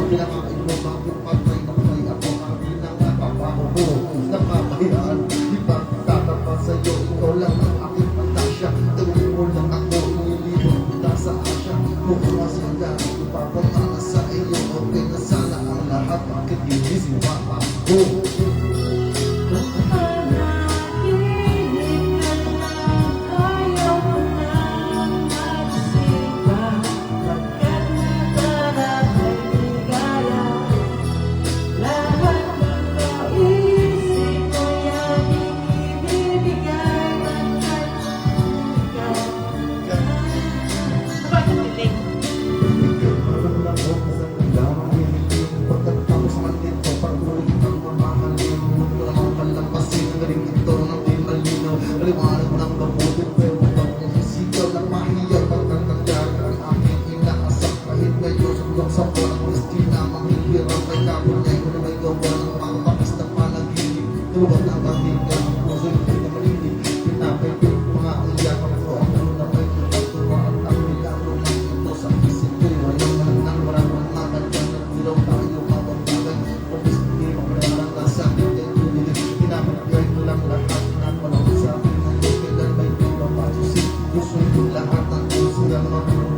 Pinakain mo bakit patay na may ako ang pinangapapaho mo. Nakapayaan, di ba tatapa sa'yo, ikaw lang ang aking pantasya. Tuloy mo lang ako, inilibot kita sa asya. Kung masaya, ipapamana sa iyo, okay na sana ang lahat. Bakit hindi sumapa ko? Liwanag ng mabuti pero pag nasisigaw ng mahiya pagkakagyan ang aking inaasap kahit ngayon sundok sa parang gusti na mahihirap ay kapunyay ko na may gawa ng mga kapis na panaginip tulad ng kahiga ang puso hindi na malinig pinapay ko mga iyakan ko ang ano na may tuwa at ang milagro ng ito sa isip ko ayaw na ng maraming nakagyan at dilaw tayo mabagtagay o gusto hindi makarang nasa akin ay tulilig pinapagay ko lang lahat na panahon sa akin gusto ko lahat ng gusto ng mga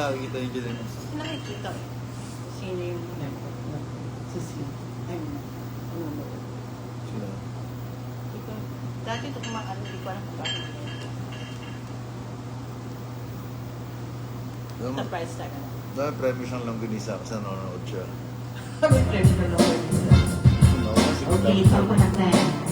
nakikita yung dyan. Nakikita. Sino yung sino? Sino? Ito. Dati ito kumakan, hindi ko alam kung bakit. Surprise talaga. Dahil premyo siyang langganisa kasi nanonood siya. May premyo na lang. No, kasi Okay, ito ko na tayo.